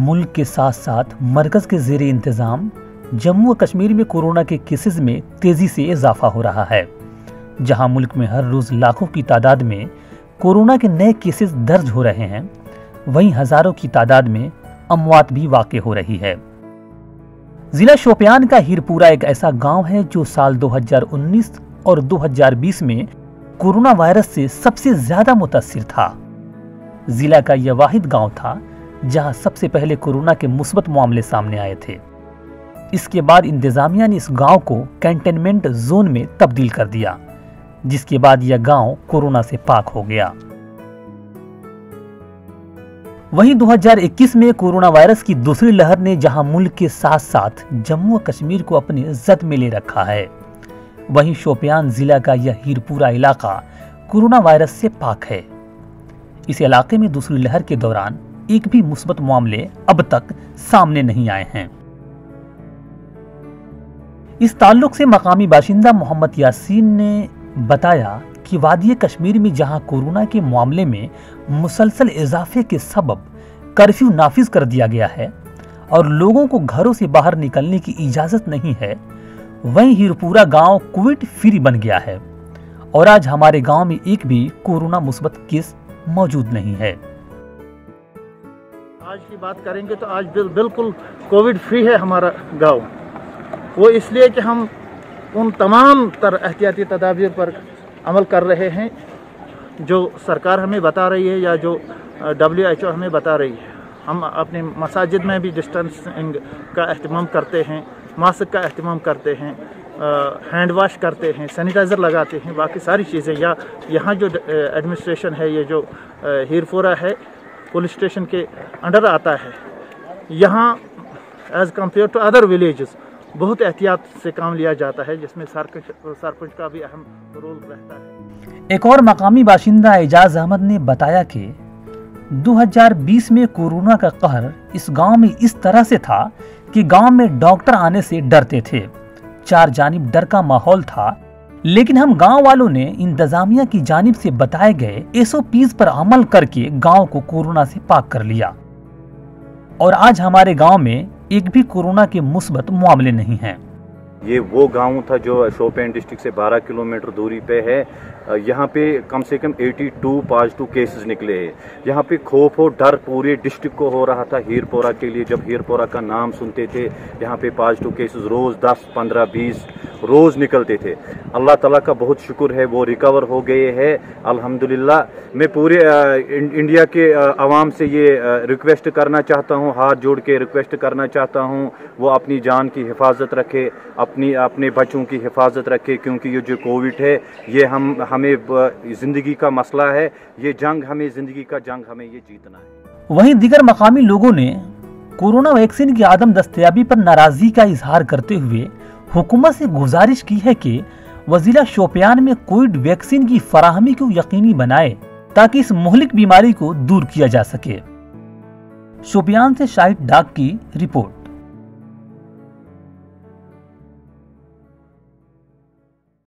मुल्क के साथ साथ मरकज के ज़ेरे इंतज़ाम जम्मू और कश्मीर में कोरोना के केसेस में तेज़ी से इजाफा हो रहा है। जहां मुल्क में हर रोज़ लाखों की तादाद में कोरोना के नए केसेस दर्ज हो रहे हैं, वहीं हज़ारों की तादाद में अमवात भी वाक़ हो रही है। ज़िला शोपियान का हीरपुरा एक ऐसा गांव है जो साल 2019 और 2020 में कोरोना वायरस से सबसे ज़्यादा मुतासिर था। ज़िला का यह वाहिद गांव था जहां सबसे पहले कोरोना के मुस्बत मामले सामने आए थे। इसके बाद इंतजामिया ने इस गांव को कंटेनमेंट जोन में तब्दील कर दिया, जिसके बाद यह गांव कोरोना से पाक हो गया। वहीं 2021 में कोरोना वायरस की दूसरी लहर ने जहां मुल्क के साथ साथ जम्मू और कश्मीर को अपनी जद में ले रखा है, वहीं शोपियान जिला का यह हीरपुरा इलाका कोरोना वायरस से पाक है। इस इलाके में दूसरी लहर के दौरान एक भी मुस्बत मामले अब तक सामने नहीं आए हैं। इस ताल्लुक से मकामी बाशिंदा मोहम्मद यासीन ने बताया कि वादी कश्मीर में जहां कोरोना के मामले में मुसलसल इजाफे के सबब कर्फ्यू नाफिज कर दिया गया है और लोगों को घरों से बाहर निकलने की इजाजत नहीं है, वहीं हीरपुरा गांव कोविड फ्री बन गया है और आज हमारे गांव में एक भी कोरोना मुस्बत केस मौजूद नहीं है। आज की बात करेंगे तो आज बिल्कुल कोविड फ्री है हमारा गांव। वो इसलिए कि हम उन तमाम एहतियाती तदाबीर पर अमल कर रहे हैं जो सरकार हमें बता रही है या जो WHO हमें बता रही है। हम अपने मसाजिद में भी डिस्टेंसिंग का अहतमाम करते हैं, मास्क का अहतमाम करते हैं, हैंड वॉश करते हैं, सैनिटाइज़र लगाते हैं, बाकी सारी चीज़ें। या यहाँ जो एडमिनिस्ट्रेशन है, ये जो हीरपुरा है पुलिस स्टेशन के अंडर आता है, यहाँ as compare to other villages बहुत एहतियात से काम लिया जाता है, जिसमें सरपंच का भी अहम रोल रहता है। एक और मकामी बाशिंदा एजाज अहमद ने बताया कि 2020 में कोरोना का कहर इस गांव में इस तरह से था कि गांव में डॉक्टर आने से डरते थे, चार जानिब डर का माहौल था। लेकिन हम गांव वालों ने इंतजामिया की जानिब से बताए गए SOPs पर अमल करके गांव को कोरोना से पाक कर लिया और आज हमारे गांव में एक भी कोरोना के मुस्बत मामले नहीं हैं। ये वो गांव था जो शोपियान डिस्ट्रिक्ट से 12 किलोमीटर दूरी पे है। यहाँ पे कम से कम 82 पॉजिटिव केसेस निकले हैं। यहाँ पे खौफ और डर पूरे डिस्ट्रिक्ट को हो रहा था हीरपुरा के लिए। जब हीरपुरा का नाम सुनते थे, यहाँ पे पॉजिटिव केसेस रोज 10, 15, 20 रोज निकलते थे। अल्लाह ताला का बहुत शुक्र है, वो रिकवर हो गए हैं अल्हम्दुलिल्लाह। मैं पूरे इंडिया के अवाम से ये रिक्वेस्ट करना चाहता हूँ, हाथ जोड़ के रिक्वेस्ट करना चाहता हूँ, वो अपनी जान की हिफाजत रखे, अपने बच्चों की हिफाजत रखे, क्योंकि ये जो कोविड है ये हमें जिंदगी का मसला है। ये जंग हमें जिंदगी का जंग हमें ये जीतना है। वहीं दीगर मकामी लोगों ने कोरोना वैक्सीन की आदम दस्तयाबी पर नाराजगी का इजहार करते हुए हुकूमत से गुजारिश की है कि वह जिला शोपियान में कोविड वैक्सीन की फराहमी को यकीनी बनाए ताकि इस मुहलिक बीमारी को दूर किया जा सके। शोपियान से शाहिद डाक की रिपोर्ट।